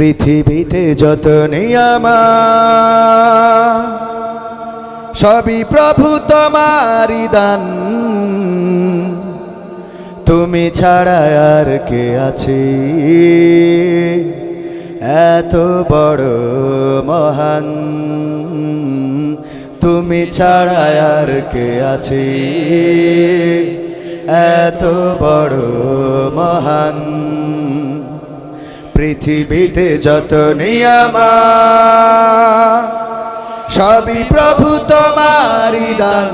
পৃথিবীতে যত নিয়ামত সবই প্রভু তোমারই দান। তুমি ছাড়া আর কে আছে এত বড় মহান? তুমি ছাড়া আর কে আছে এত বড় মহান? পৃথিবীতে যত নিয়ামত সবই প্রভু তোমারই দান।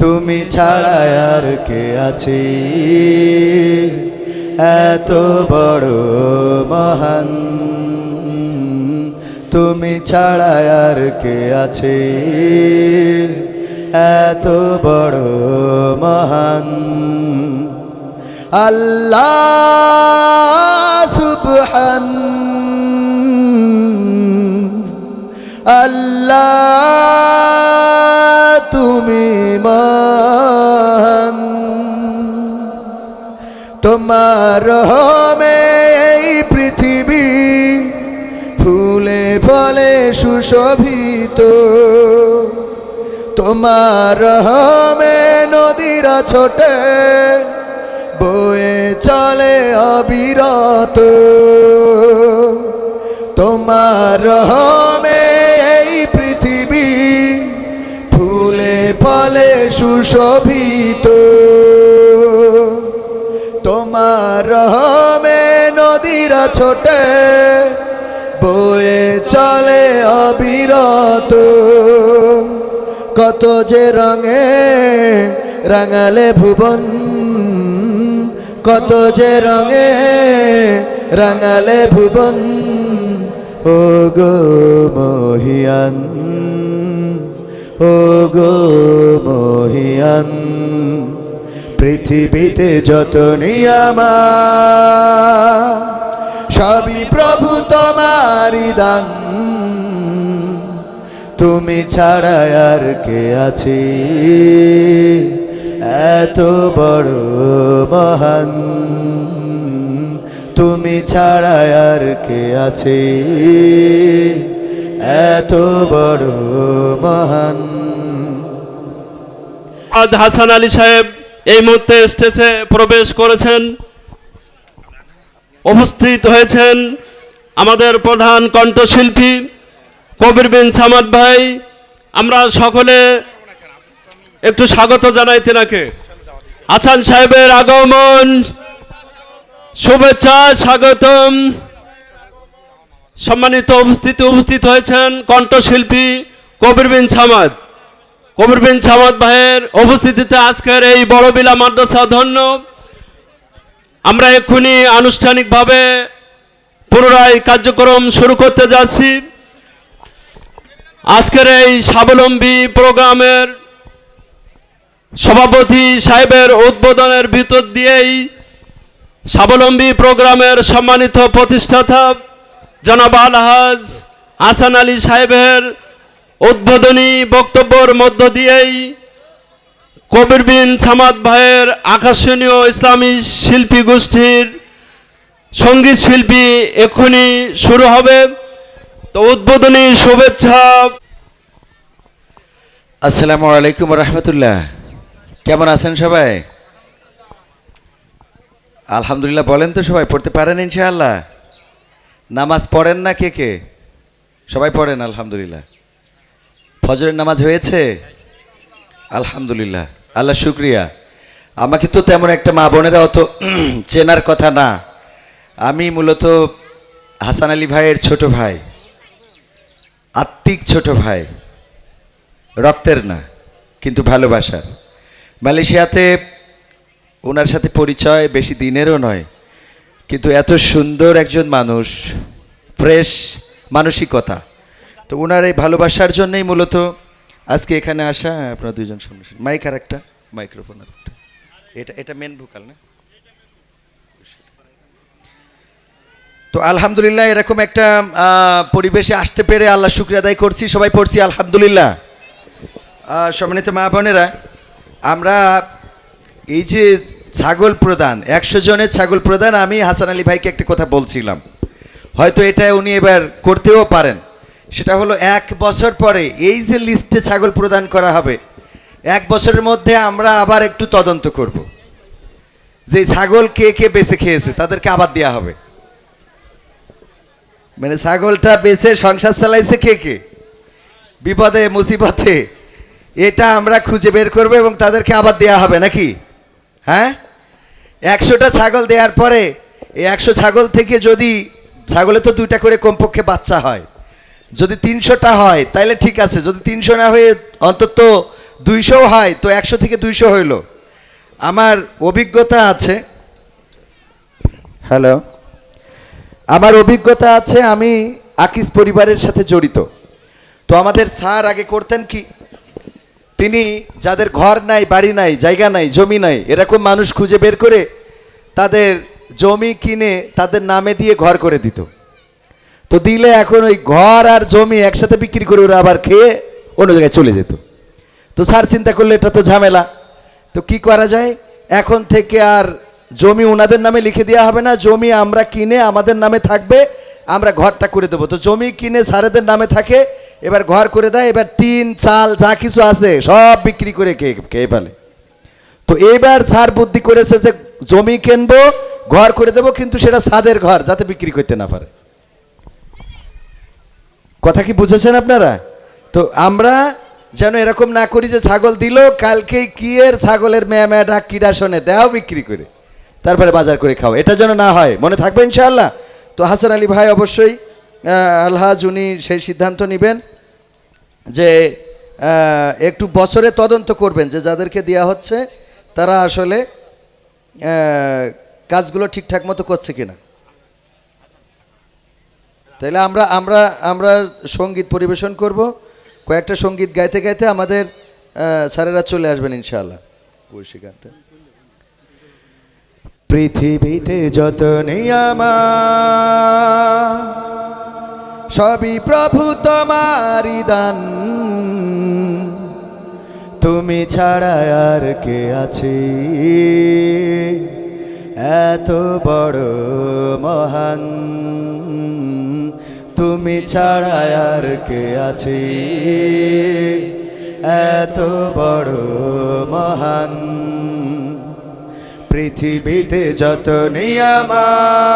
তুমি ছাড়া আর কে আছে এত বড় মহান? তুমি ছাড়া আর কে আছে এত বড় মহান? আল্লাহ সুবহান, আল্লাহ তুমি মহান। তোমার রহমে এই পৃথিবী ফুলে ফলে সুশোভিত। তোমার রহমে নদীরা ছোটে বয়ে চলে অবিরত। তোমার রহমে এই পৃথিবী ফুলে ফলে সুশোভিত। তোমার রহমে নদীরা ছোটে বয়ে চলে অবিরত। কত যে রঙে রাঙালে ভুবন, কত যে রঙে রাঙালে ভুবন। ও গো মহিয়ান, ও গো মহিয়ান। পৃথিবীতে যত নিয়ামত সবই প্রভু তোমারই দান। তুমি ছাড়া আর কে আছে এত বড় মহান? তুমি ছাড়া আর কে আছে এত বড় মহান? আজ হাসান আলী সাহেব এই মুহূর্তে স্টেজে প্রবেশ করেছেন। উপস্থিত হয়েছেন আমাদের প্রধান কণ্ঠশিল্পী কবির বিন সামাদ ভাই। আমরা সকলে একটু স্বাগত জানাই তেনাকে। হাসান সাহেবের আগমন, শুভেচ্ছা, স্বাগতম। সম্মানিত উপস্থিত হয়েছেন কণ্ঠশিল্পী কবির বিন সামাদ। কবির বিন সামাদ ভাইয়ের উপস্থিতিতে আজকের এই বড়বিলা মাদ্রাসা ধন্য। আমরা এক্ষুনি আনুষ্ঠানিকভাবে পুনরায় কার্যক্রম শুরু করতে যাচ্ছি। আজকের এই স্বাবলম্বী প্রোগ্রামের সভাপতি সাহেবের উদ্বোধনের ভিতর দিয়েই স্বাবলম্বী প্রোগ্রামের সম্মানিত প্রতিষ্ঠাতা জনাব আলহাজ হাসান আলী সাহেবের উদ্বোধনী বক্তব্যের মধ্য দিয়েই কবির বিন সামাদ ভাইয়ের আকর্ষণীয় ইসলামী শিল্পী গোষ্ঠীর সঙ্গীত শিল্পী এক্ষুনি শুরু হবে। তো উদ্বোধনী শুভেচ্ছা। আসসালামু আলাইকুম রহমতুল্লাহ। কেমন আছেন সবাই? আলহামদুলিল্লাহ। বলেন তো সবাই পড়তে পারেন ইনশাআল্লাহ? নামাজ পড়েন না কে কে? সবাই পড়েন আলহামদুলিল্লাহ। ফজরের নামাজ হয়েছে? আলহামদুলিল্লাহ, আল্লাহ শুক্রিয়া। আমাকে তো তেমন একটা মা বোনেরা অত চেনার কথা না। আমি মূলত হাসান আলী ভাইয়ের ছোট ভাই, আত্মিক ছোট ভাই, রক্তের না কিন্তু ভালোবাসার। মালয়েশিয়াতে ওনার সাথে পরিচয় বেশি দিনেরও নয়, কিন্তু এত সুন্দর একজন মানুষ, ফ্রেশ মানসিকতা। তো ওনার এই ভালোবাসার জন্যই মূলত আজকে এখানে আসা। আপনারা দুইজন সামনে মাইক আর একটা মাইক্রোফোন আর একটা, এটা মেন ভোকাল না? তো আলহামদুলিল্লাহ এরকম একটা পরিবেশে আসতে পেরে আল্লাহ শুকরিয়া আদায় করছি। সবাই পড়ছি আলহামদুলিল্লাহ। সম্মানিত মা বোনেরা, আমরা এই যে ছাগল প্রদান, 100 জনের ছাগল প্রদান। আমি হাসান আলী ভাইকে একটা কথা বলছিলাম, হয়তো এটা উনি এবার করতেও পারেন। সেটা হলো 1 বছর পরে এই যে লিস্টে ছাগল প্রদান করা হবে, 1 বছরের মধ্যে আমরা আবার একটু তদন্ত করব যে ছাগল কে কে বেঁচে খেয়েছে, তাদেরকে আবার দেওয়া হবে। মানে ছাগলটা বেঁচে সংসার চালাইছে কে কে, বিপদে মুসিবতে, এটা আমরা খুঁজে বের করবো এবং তাদেরকে আবার দেওয়া হবে নাকি? হ্যাঁ, 100টা ছাগল দেওয়ার পরে এই 100 ছাগল থেকে যদি, ছাগলে তো 2টা করে কমপক্ষে বাচ্চা হয়, যদি 300টা হয় তাহলে ঠিক আছে। যদি 300 না হয়ে অন্তত 200 হয় তো 100 থেকে 200 হইল। আমার অভিজ্ঞতা আছে, হ্যালো, আমার অভিজ্ঞতা আছে, আমি আকিস পরিবারের সাথে জড়িত। তো আমাদের স্যার আগে করতেন কি, তিনি যাদের ঘর নাই, বাড়ি নাই, জায়গা নাই, জমি নাই, এরকম মানুষ খুঁজে বের করে তাদের জমি কিনে তাদের নামে দিয়ে ঘর করে দিত। তো দিলে এখন ওই ঘর আর জমি একসাথে বিক্রি করে ওরা আবার খেয়ে অন্য জায়গায় চলে যেত। তো স্যার চিন্তা করলে এটা তো ঝামেলা, তো কি করা যায়, এখন থেকে আর জমি ওনাদের নামে লিখে দেওয়া হবে না, জমি আমরা কিনে আমাদের নামে থাকবে, আমরা ঘরটা করে দেবো। তো জমি কিনে স্যারেদের নামে থাকে, এবার ঘর করে দেয়, এবার টিন চাল যা কিছু আছে সব বিক্রি করে খেয়ে ফেলে। তো এইবার স্যার বুদ্ধি করেছে যে জমি কিনবো, ঘর করে দেবো, কিন্তু সেটা ছাদের ঘর, যাতে বিক্রি করতে না পারে। কথা কি বুঝেছেন আপনারা? তো আমরা যেন এরকম না করি যে ছাগল দিল, কালকেই কি এর ছাগলের মেয়া ডাক কিরা শোনে, দেও বিক্রি করে, তারপরে বাজার করে খাও, এটা যেন না হয়। মনে থাকবে ইনশাআল্লাহ? তো হাসান আলী ভাই অবশ্যই আলহাজ উনি সেই সিদ্ধান্ত নেবেন যে একটু বছরে তদন্ত করবেন যে যাদেরকে দেওয়া হচ্ছে তারা আসলে কাজগুলো ঠিকঠাক মতো করছে কিনা। তাইলে আমরা আমরা আমরা সঙ্গীত পরিবেশন করব, কয়েকটা সঙ্গীত গাইতে গাইতে আমাদের স্যারেরা চলে আসবেন ইনশাআল্লাহ। কৌশিক গানটা, পৃথিবীতে যত নিয়ামত সবই প্রভু তোমারই দান, তুমি ছাড়া আর কে আছে এত বড় মহান, তুমি ছাড়া আর কে আছে এত বড় মহান। পৃথিবীতে যত নিয়ামত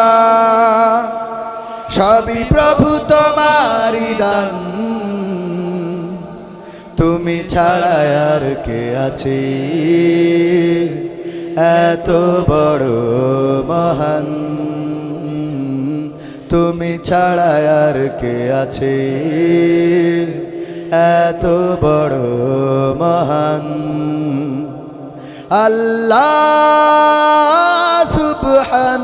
সবই প্রভু তোমারই দান, তুমি ছাড়া আর কে আছে এত বড় মহান, তুমি ছাড়া আর কে আছে এত বড় মহান। আল্লাহ সুবহান,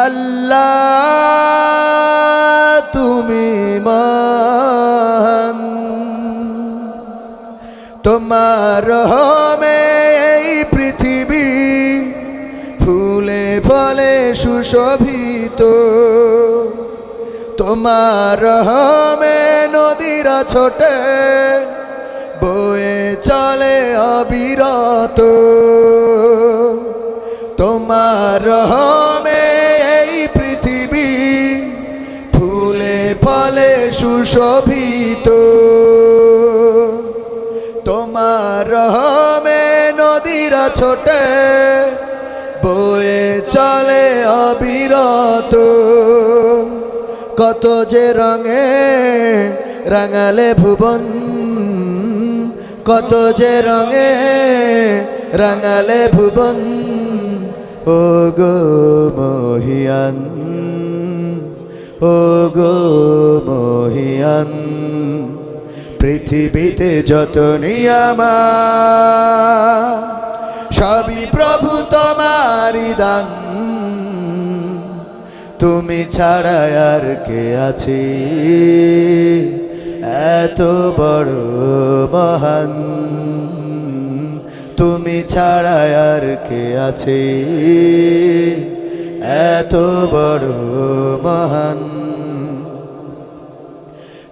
আল্লাহ তুমি মহান, তোমার রহমে এই পৃথিবী ফুলে ফলে সুশোভিত, তোমার রহমে নদীরা ছোটে বয়ে চলে অবিরত, তোমার রহমে এই পৃথিবী ফুলে ফলে সুশোভিত, তোমার রহমে নদীরা ছোটে বয়ে চলে অবিরত, কত যে রঙে রাঙালে ভুবন, কত যে রঙে রাঙালে ভুবন, ও গো মহিয়ান, ও গো মহিয়ান। পৃথিবীতে যত নিয়ামত সবই প্রভু তোমারই দান, তুমি ছাড়া আর কে আছে এত বড় মহান, তুমি ছাড়া আর কে আছে এত বড় মহান।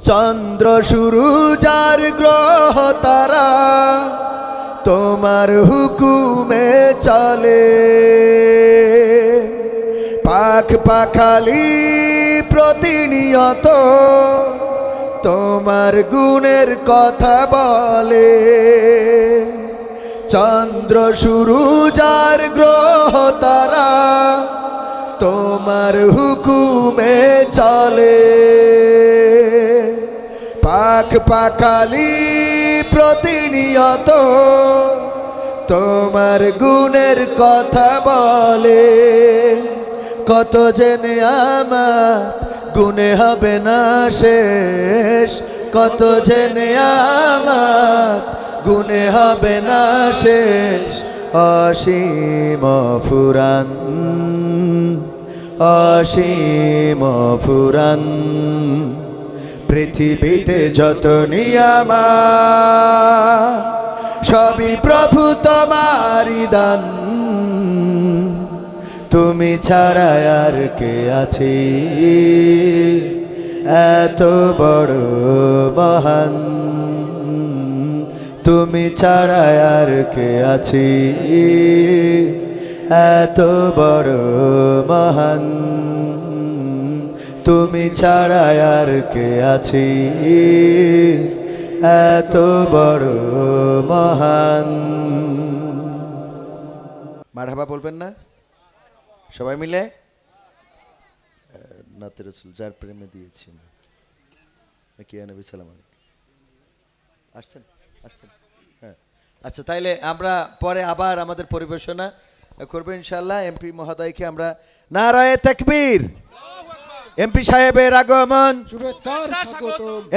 চন্দ্র সূর্য আর গ্রহ তারা তোমার হুকুমে চলে, পাখ পাখালি প্রতিনিয়ত তোমার গুণের কথা বলে। চন্দ্র সূরজ আর গ্রহ তারা তোমার হুকুমে চলে, পাখ পাখালি প্রতিনিয়ত তোমার গুণের কথা বলে। কত জেনে আমার গুণে হবে না শেষ, কত জেনে আমার গুণে হবে না শেষ। অসীম ফুরান, অসীম ফুরান, পৃথিবীতে যত নিয়ামা সবই প্রভু তোমারই দান। তুমি ছাড়া আর কে আছে এত বড় মহান, তুমি ছাড়া আর কে আছে এত বড় মহান, তুমি ছাড়া আর কে আছে এত বড় মহান। মারহাবা বলবেন না সবাই মিলে? নাতে রসুল যার প্রেমে দিয়েছি নাকি নবী সালাম আলাইকুম। আসছেন আসছেন, হ্যাঁ আচ্ছা, তাইলে আমরা পরে আবার আমাদের পরিবেশনা করবো ইনশাল্লাহ। এমপি মহোদয়কে আমরা নারায়ে তাকবীর, এমপি সাহেবের আগমন,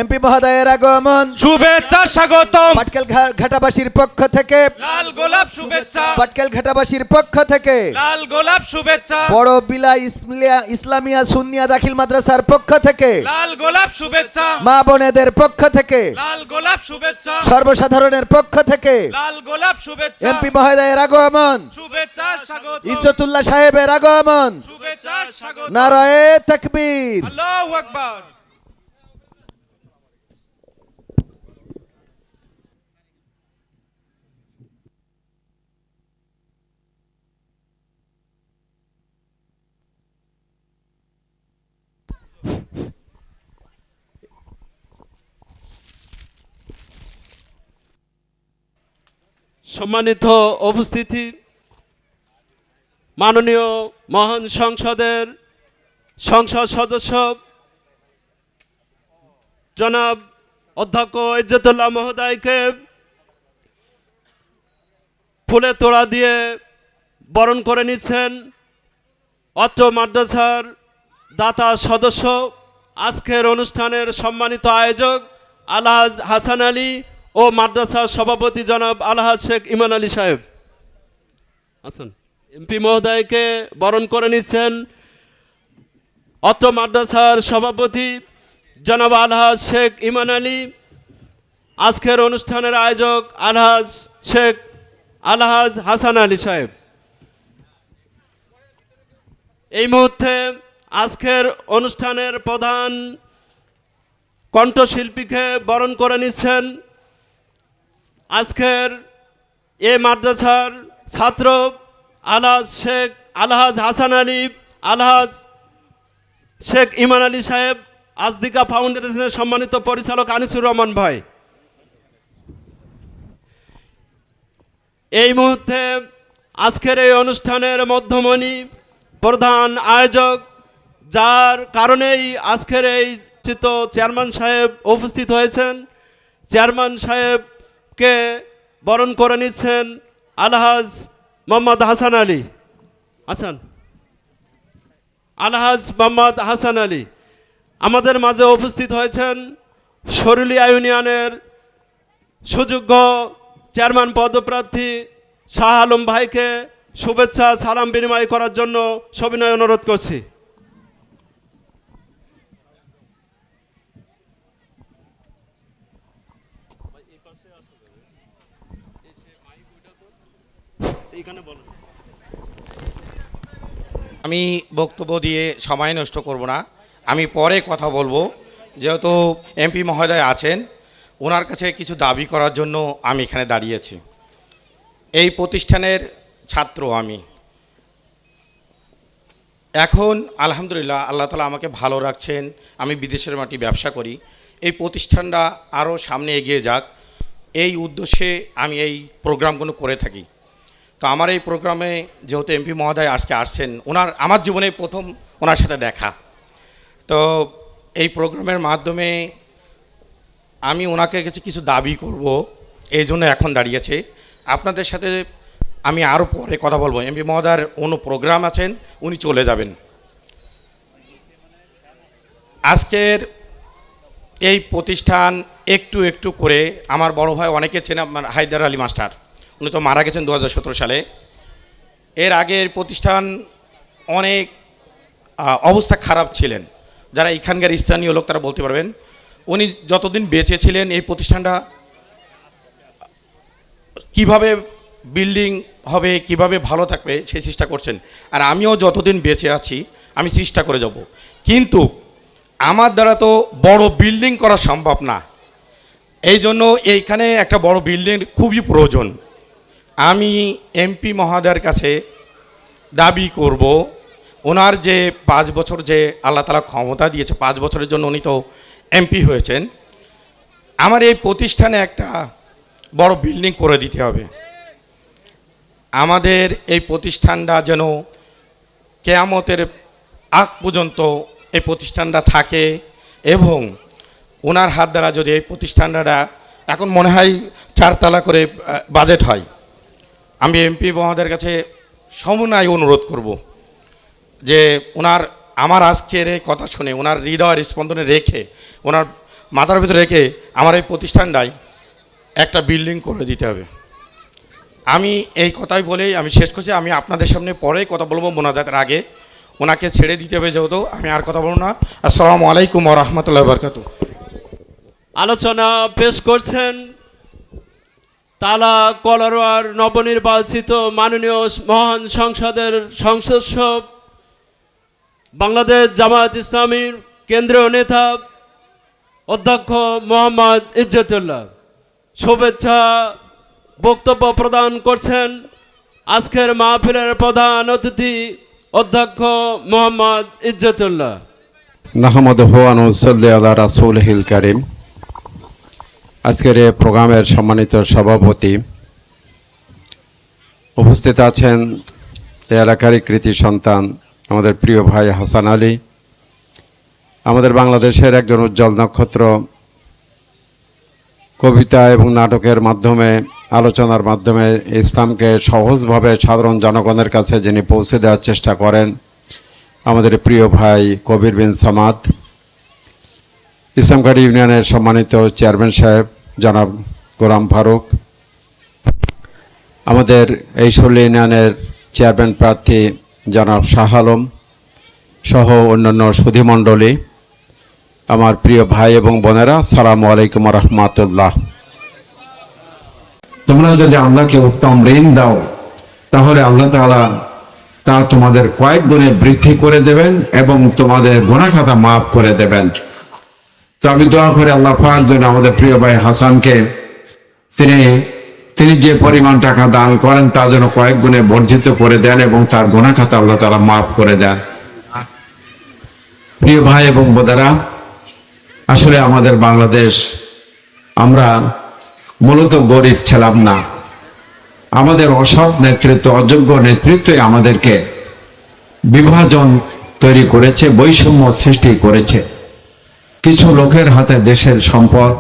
এমপি মহোদয়ের আগমন, শুভেচ্ছা স্বাগতম। পাটকেল ঘাটাবাসীর পক্ষ থেকে লাল গোলাপ শুভেচ্ছা, পাটকেল ঘাটাবাসীর পক্ষ থেকে লাল গোলাপ শুভেচ্ছা, বড় বিলা ইসলামিয়া সুন্নিয়া দাখিল মাদ্রাসার পক্ষ থেকে লাল গোলাপ শুভেচ্ছা, মা বোনেদের পক্ষ থেকে, লাল গোলাপ শুভেচ্ছা, সর্বসাধারণের পক্ষ থেকে লাল গোলাপ শুভেচ্ছা, এমপি মহোদয়ের আগমন, শুভেচ্ছা স্বাগতম, ইজ্জতুল্লাহ সাহেবের আগমন, শুভেচ্ছা স্বাগতম। নারায়ে তাকবীর। আল্লাহু আকবার। সম্মানিত উপস্থিতি, মাননীয় মহান সংসদের সংসদ সদস্য জনাব অধ্যক্ষ ইজ্জতুল্লাহ মহোদয়কে ফুলে তোড়া দিয়ে বরণ করে নিচ্ছেন অত্র মাদ্রাসার দাতা সদস্য, আজকের অনুষ্ঠানের সম্মানিত আয়োজক আলহাজ হাসান আলী ও মাদ্রাসার সভাপতি জনাব আলহাজ শেখ ইমান আলী সাহেব। আসুন, এমপি মহোদয়কে বরণ করে নিচ্ছেন অত্র মাদ্রাসার সভাপতি জনাব আলহাজ শেখ ইমান আলী, আজকের অনুষ্ঠানের আয়োজক আলহাজ হাসান আলী সাহেব। এই মুহূর্তে আজকের অনুষ্ঠানের প্রধান কণ্ঠশিল্পীকে বরণ করে নিচ্ছেন আজকের এ মাদ্রাসার ছাত্র আলহাজ হাসান আলী, আলহাজ শেখ ইমান আলী সাহেব, আজদিকা ফাউন্ডেশনের সম্মানিত পরিচালক আনিসুর রহমান ভাই। এই মুহূর্তে আজকের এই অনুষ্ঠানের মধ্যমণি প্রধান আয়োজক, যার কারণেই আজকের এই চিত্র চেয়ারম্যান সাহেব উপস্থিত হয়েছেন, চেয়ারম্যান সাহেবকে বরণ করে নিচ্ছেন আলহাজ মোহাম্মদ হাসান আলী। আলহাজ মোহাম্মদ হাসান আলী আমাদের মাঝে উপস্থিত হয়েছেন শরুলিয়া ইউনিয়নের সুযোগ্য চেয়ারম্যান পদপ্রার্থী শাহ আলম ভাইকে শুভেচ্ছা সালাম বিনিময় করার জন্য সবিনয় অনুরোধ করছি। আমি বক্তব্য দিয়ে সময় নষ্ট করব না, আমি পরে কথা বলবো। যেহেতু এমপি মহোদয় আছেন, ওনার কাছে কিছু দাবি করার জন্য আমি এখানে দাঁড়িয়েছি। এই প্রতিষ্ঠানের ছাত্র আমি। এখন আলহামদুলিল্লাহ আল্লাহ তাআলা আমাকে ভালো রাখছেন, আমি বিদেশের মাটি ব্যবসা করি। এই প্রতিষ্ঠানটা আরও সামনে এগিয়ে যাক, এই উদ্দেশ্যে আমি এই প্রোগ্রামগুলো করে থাকি। তো আমার এই প্রোগ্রামে যেহেতু এমপি মহোদয় আজকে আসছেন, আমার জীবনে প্রথম ওনার সাথে দেখা। তো এই প্রোগ্রামের মাধ্যমে আমি ওনাকে কাছে কিছু দাবি করব, এই জন্য এখন দাঁড়িয়েছে। আপনাদের সাথে আমি আরও পরে কথা বলবো। এমপি মহোদয়ের অন্য প্রোগ্রাম আছেন, উনি চলে যাবেন। আজকের এই প্রতিষ্ঠান একটু একটু করে আমার বড় ভাই অনেকে চেনে, হায়দার আলী মাস্টার, উনি তো মারা গেছেন 2017 সালে। এর আগে এই প্রতিষ্ঠান অনেক অবস্থা খারাপ ছিলেন, যারা এখানকার স্থানীয় লোক তারা বলতে পারবেন। উনি যতদিন বেঁচে ছিলেন এই প্রতিষ্ঠানটা কিভাবে বিল্ডিং হবে, কিভাবে ভালো থাকবে সেই চেষ্টা করছেন। আর আমিও যতদিন বেঁচে আছি আমি চেষ্টা করে যাব, কিন্তু আমার দ্বারা তো বড় বিল্ডিং করা সম্ভব না। এই জন্য এইখানে একটা বড় বিল্ডিং খুবই প্রয়োজন। আমি এমপি মহোদয়ের কাছে দাবি করব, ওনার যে 5 বছর যে আল্লাহ তাআলা ক্ষমতা দিয়েছে, 5 বছরের জন্য উনি তো এমপি হয়েছেন, আমার এই প্রতিষ্ঠানে একটা বড় বিল্ডিং করে দিতে হবে। আমাদের এই প্রতিষ্ঠানটা যেন কেয়ামতের আগ পর্যন্ত এই প্রতিষ্ঠানটা থাকে, এবং ওনার হাত দ্বারা যদি এই প্রতিষ্ঠানটা, এখন মনে হয় 4 তলা করে বাজেট হয়, আমি এমপি মহোদয়ের কাছে সমন্বয় অনুরোধ করব যে ওনার আমার আজকের এই কথা শুনে ওনার হৃদয়ের স্পন্দনে রেখে, ওনার মাথার ভিতরে রেখে আমার এই প্রতিষ্ঠানটায় একটা বিল্ডিং করে দিতে হবে। আমি এই কথাই বলেই আমি শেষ করছি। আমি আপনাদের সামনে পরে কথা বলবো মোনাজাতের আগে। ওনাকে ছেড়ে দিতে হবে যেহেতু, আমি আর কথা বলবো না। আসসালামু আলাইকুম ওয়া রাহমাতুল্লাহি ওয়া বারাকাতুহু। আলোচনা পেশ করছেন তালা কলারোয়ার নবনির্বাচিত মাননীয় মহান সংসদের সদস্য, বাংলাদেশ জামায়াত ইসলামীর কেন্দ্রীয় নেতা অধ্যক্ষ মোহাম্মদ ইজ্জতুল্লাহ। শুভেচ্ছা বক্তব্য প্রদান করছেন আজকের মাহফিলের প্রধান অতিথি অধ্যক্ষ মোহাম্মদ ইজ্জতুল্লাহ। নাহমাদুহু ওয়া নুসাল্লি আলা রাসূলিহিল কারীম। আজকের এই প্রোগ্রামের সম্মানিত সভাপতি, উপস্থিত আছেন এই এলাকারই কৃতি সন্তান আমাদের প্রিয় ভাই হাসান আলী, আমাদের বাংলাদেশের একজন উজ্জ্বল নক্ষত্র। কবিতা এবং নাটকের মাধ্যমে, আলোচনার মাধ্যমে ইসলামকে সহজভাবে সাধারণ জনগণের কাছে যিনি পৌঁছে দেওয়ার চেষ্টা করেন, আমাদের প্রিয় ভাই কবির বিন সামাদ। ইসলামঘাটি ইউনিয়নের সম্মানিত চেয়ারম্যান সাহেব জনাব গোলাম ফারুক, আমাদের এই শল্য ইউনিয়নের চেয়ারম্যান প্রার্থী জনাব শাহ আলম সহ অন্যান্য সুধীমণ্ডলী, আমার প্রিয় ভাই এবং বোনেরা, আসসালামু আলাইকুম ওয়া রাহমাতুল্লাহ। তোমরা যদি আল্লাহকে উত্তম ঋণ দাও তাহলে আল্লাহ তাআলা তা তোমাদের কয়েক গুণে বৃদ্ধি করে দেবেন এবং তোমাদের গুনাহ খাতা মাফ করে দেবেন। তো আমি দোয়া করে আল্লাহ পাক যেন আমাদের প্রিয় ভাই হাসানকে তিনি যে পরিমাণ টাকা দান করেন তা যেন কয়েক গুণে বর্ধিত করে দেন এবং তার গুনাহ খাতা আল্লাহ তাআলা মাফ করে দেন। প্রিয় ভাই এবং বোনেরা, আসলে আমাদের বাংলাদেশ, আমরা মূলত গরিব ছিলাম না। আমাদের অসৎ নেতৃত্ব, অযোগ্য নেতৃত্বই আমাদেরকে বিভাজন তৈরি করেছে, বৈষম্য সৃষ্টি করেছে। কিছু লোকের হাতে দেশের সম্পদ,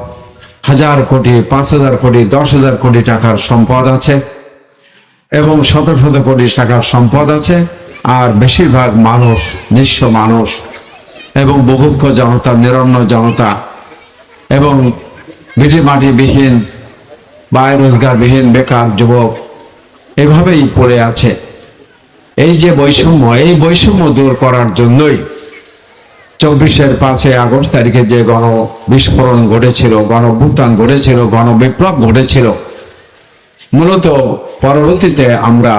1000 কোটি, 5000 কোটি, 10,000 কোটি টাকার সম্পদ আছে এবং শত শত কোটি টাকার সম্পদ আছে, আর বেশিরভাগ মানুষ, নিঃস্ব মানুষ এবং বুভুক্ষ জনতা, নিরন্ন জনতা এবং ভিটেমাটিবিহীন বা রোজগারবিহীন বেকার যুবক এভাবেই পড়ে আছে। এই যে বৈষম্য, এই বৈষম্য দূর করার জন্যই 24-এর 5 আগস্ট তারিখে যে গণবিস্ফোরণ ঘটেছিল, গণঅভ্যুত্থান ঘটেছিল, গণবিপ্লব ঘটেছিল, মূলত পরবর্তীতে আমরা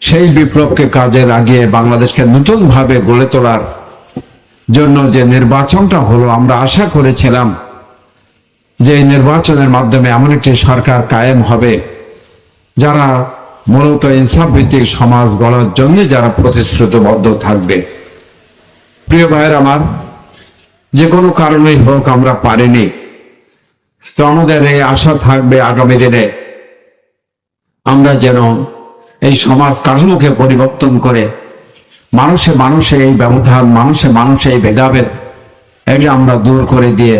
সেই বিপ্লবকে কাজে লাগিয়ে বাংলাদেশকে নতুনভাবে গড়ে তোলার জন্য যে নির্বাচনটা হলো, আমরা আশা করেছিলাম যে এই নির্বাচনের মাধ্যমে এমন একটি সরকার কায়েম হবে যারা মূলত ইনসাফ ভিত্তিক সমাজ গড়ার জন্য যারা প্রতিশ্রুতিবদ্ধ থাকবে। প্রিয় ভাইয়ের আমার, যে কোনো কারণেই হোক আমরা পারিনি, তো আমাদের এই আশা থাকবে আগামী দিনে আমরা যেন এই সমাজ কাঠামোকে পরিবর্তন করে মানুষে মানুষে এই ব্যবধান, মানুষে মানুষে এই ভেদাভেদ এটা আমরা দূর করে দিয়ে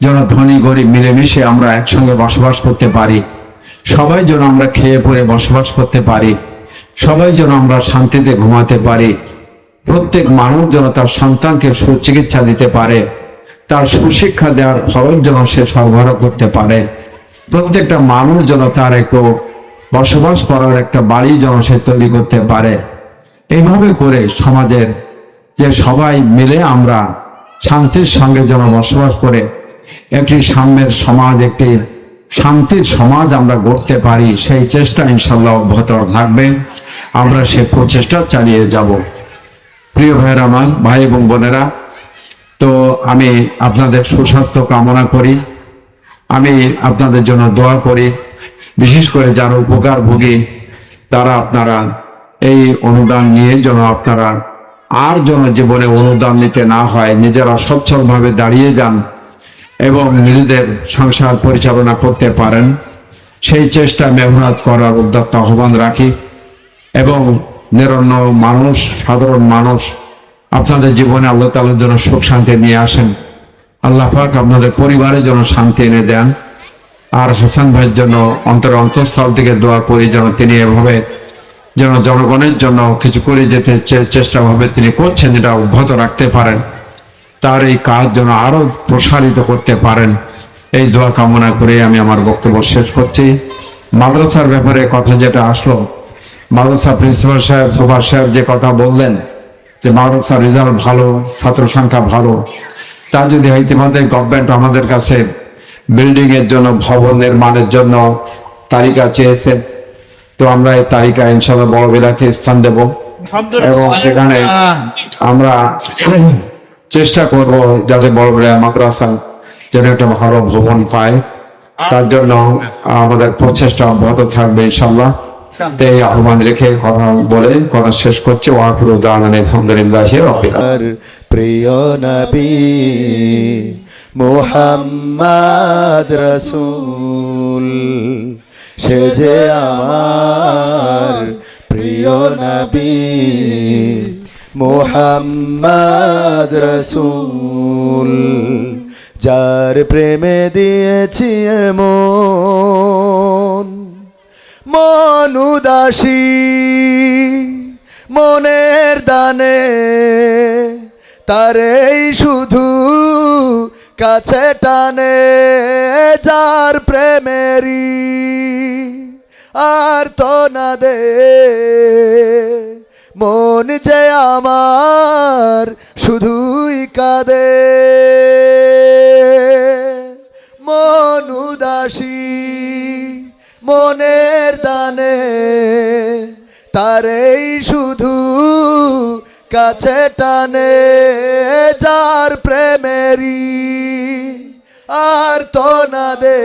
যেন ধনী গরিব মিলেমিশে আমরা একসঙ্গে বসবাস করতে পারি, সবাই যেন আমরা খেয়ে পরে বসবাস করতে পারি, সবাই যেন আমরা শান্তিতে ঘুমাতে পারি, প্রত্যেক মানুষ যেন তার সন্তানকে সুচিকিৎসা দিতে পারে, তার সুশিক্ষা দেওয়ার খরচ যেন সে সরবরাহ করতে পারে, প্রত্যেকটা মানুষ যেন তার একটু বসবাস করার একটা বাড়ি যেন সে তৈরি করতে পারে। এইভাবে করে সমাজের যে সবাই মিলে আমরা শান্তির সঙ্গে যেন বসবাস করে একটি সাম্যের সমাজ, একটি শান্তির সমাজ আমরা গড়তে পারি, সেই চেষ্টা ইনশাল্লাহ অব্যাহত থাকবে। আমরা সে প্রচেষ্টা চালিয়ে যাব। প্রিয় ভাইয়েরা আমার, ভাই এবং বোনেরা, তো আমি আপনাদের সুস্বাস্থ্য কামনা করি, আমি আপনাদের জন্য দোয়া করি। বিশেষ করে যারা উপকারভোগী তারা আপনারা এই অনুদান নিয়ে যেন আপনারা আর যেন জীবনে অনুদান নিতে না হয়, নিজেরা সচ্ছলভাবে দাঁড়িয়ে যান এবং নিজেদের সংসার পরিচালনা করতে পারেন, সেই চেষ্টা মেহনত করার উদ্যোক্ত আহ্বান রাখি। এবং নিরন্ন মানুষ, সাধারণ মানুষ আপনাদের জীবনে আল্লাহ তাআলার জন্য সুখ শান্তি নিয়ে আসেন। আল্লাহ পাক আপনাদের পরিবারের জন্য শান্তি এনে দেন। আর হাসান ভাইয়ের জন্য অন্তঃস্থল থেকে দোয়া করি যেন তিনি এভাবে যেন জনগণের জন্য কিছু করে যেতে চেষ্টা ভাবে তিনি করছেন, যেটা অব্যাহত রাখতে পারেন, তার এই কাজ যেন আরো প্রসারিত করতে পারেন, এই দোয়া কামনা করে আমি আমার বক্তব্য শেষ করছি। মাদ্রাসার ব্যাপারে কথা যেটা আসলো, মাদ্রাসা প্রিন্সিপাল সাহেব, সুপার সাহেব যে কথা বললেন যে মাদ্রাসার রেজাল্ট ভালো, ছাত্র সংখ্যা ভালো, তা যদি ইতিমধ্যে গভর্নমেন্ট আমাদের কাছে বিল্ডিং এর জন্য, ভবন নির্মাণের জন্য তালিকা চেয়েছে, তো আমরা এই তালিকা ইনশাআল্লাহ বড় বিলাকে স্থান দেব এবং সেখানে আমরা চেষ্টা করব যাতে বড় বিলা মাদ্রাসা যেন একটা ভালো ভবন পায়, তার জন্য আমাদের প্রচেষ্টা অব্যাহত থাকবে ইনশাআল্লাহ। এই আহ্বান রেখে কথা বলে কথা শেষ করছে। ওয়াকুরু দাওয়ানা আলহামদুলিল্লাহি রাব্বিল আলামিন। প্রিয় নবী মুহাম্মদ রাসূল, সে যে আমার প্রিয় নবী মুহাম্মদ রাসূল, যার প্রেমে দিয়েছি মন উদাসী মনের দানে, তারেই শুধু কাছে টানে, যার প্রেমেরই আর তো না দে মন যে আমার শুধুই কাঁদে, মন উদাসী মনের দানে, তারেই শুধু কাছে টানে, যার প্রেমেরই আর তো না দে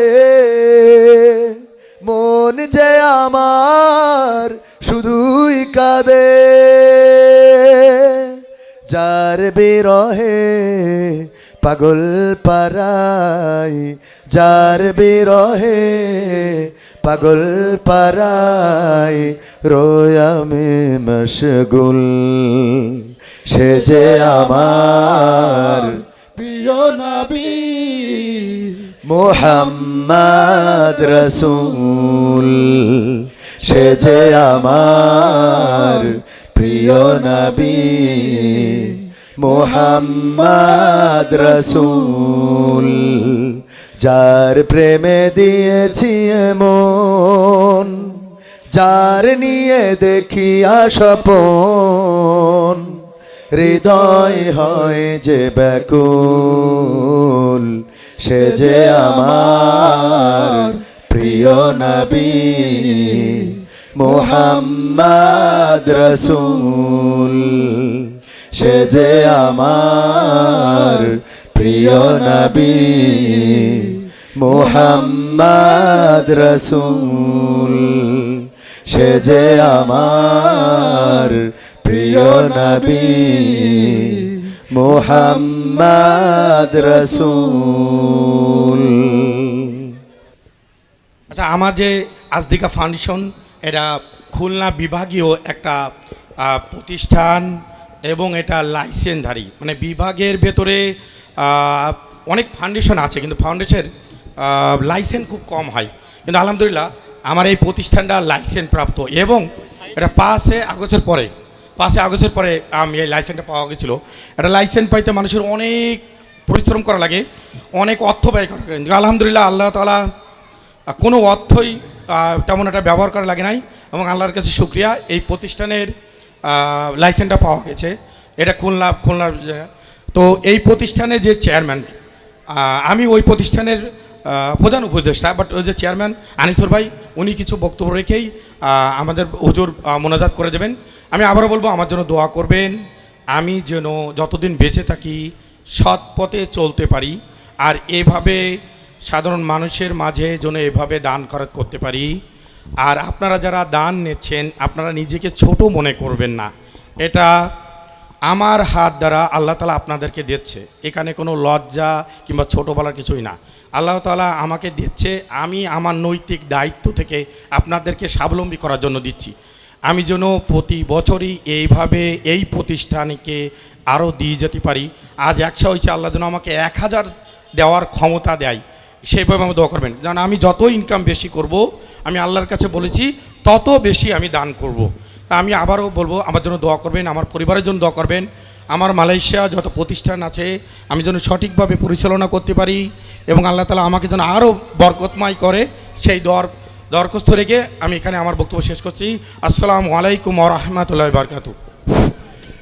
মন যে আমার শুধুই কাঁদে, যার বিরহে পাগল পারাই, যার বিরহে পাগল পারাই, রোয়ামে মশগুল, সে যে আমার প্রিয় নবী মুহাম্মদ রাসূল, সে যে আমার প্রিয় নবী মুহাম্মদ রাসূল, যার প্রেমে দিয়েছি মন, যার নিয়ে দেখি স্বপন, হৃদয় হয় যে ব্যাকুল, সে যে আমার প্রিয় নবী মুহাম্মদ রাসূল, সে যে আমার প্রিয় নবী মুহাম্মদ রাসূল। সে যে আমার প্রিয় নবী মুহাম্মদ রাসূল। আচ্ছা, আমার যে আজদিকা ফাউন্ডেশন এটা খুলনা বিভাগীয় একটা প্রতিষ্ঠান এবং এটা লাইসেন্সধারী, মানে বিভাগের ভেতরে অনেক ফাউন্ডেশন আছে, কিন্তু ফাউন্ডেশনের লাইসেন্স খুব কম হয়। কিন্তু আলহামদুলিল্লাহ আমার এই প্রতিষ্ঠানটা লাইসেন্স প্রাপ্ত, এবং এটা 5 আগস্টের পরে আমি এই লাইসেন্সটা পাওয়া গেছিলো। এটা লাইসেন্স পাইতে মানুষের অনেক পরিশ্রম করা লাগে, অনেক অর্থ ব্যয় করা লাগে, কিন্তু আলহামদুলিল্লাহ আল্লাহ তাআলা কোনো অর্থই তেমন একটা ব্যবহার করা লাগে নাই, এবং আল্লাহর কাছে শুকরিয়া এই প্রতিষ্ঠানের লাইসেন্সটা পাওয়া গেছে। এটা খুলনার তো এই প্রতিষ্ঠানের যে চেয়ারম্যান, আমি ওই প্রতিষ্ঠানের প্রধান উপদেষ্টা, বাট ওই যে চেয়ারম্যান আনিসুর ভাই উনি কিছু বক্তব্য রেখেই আমাদের হুজুর মোনাজাত করে দেবেন। আমি আবারও বলবো আমার জন্য দোয়া করবেন, আমি যেন যতদিন বেঁচে থাকি সৎ পথে চলতে পারি, আর এভাবে সাধারণ মানুষের মাঝে যেন এভাবে দান খরচ করতে পারি। আর আপনারা যারা দান নিচ্ছেন আপনারা নিজেকে ছোট মনে করবেন না, এটা আমার হাত দ্বারা আল্লাহ তাআলা আপনাদেরকে দিচ্ছে, এখানে কোনো লজ্জা কিংবা ছোটো বলার কিছুই না। আল্লাহ তাআলা আমাকে দিচ্ছে, আমি আমার নৈতিক দায়িত্ব থেকে আপনাদেরকে স্বাবলম্বী করার জন্য দিচ্ছি। আমি যেন প্রতি বছরই এইভাবে এই প্রতিষ্ঠানকে আরও দিয়ে যেতে পারি। আজ 100 হয়েছে, আল্লাহ যেন আমাকে 1000 দেওয়ার ক্ষমতা দেয়, সেইভাবে আমি দোয়া করবেন। কারণ আমি যত ইনকাম বেশি করব, আমি আল্লাহর কাছে বলেছি তত বেশি আমি দান করব। আমি আবারও বলবো আমার জন্য দোয়া করবেন, আমার পরিবারের জন্য দোয়া করবেন। আমার মালয়েশিয়া যত প্রতিষ্ঠান আছে আমি যেন সঠিকভাবে পরিচালনা করতে পারি, এবং আল্লাহ তাআলা আমাকে যেন আরও বরকতময় করে, সেই দরখাস্ত রেখে আমি এখানে আমার বক্তব্য শেষ করছি। আসসালামু আলাইকুম ওয়া রাহমাতুল্লাহি ওয়া বারাকাতুহু।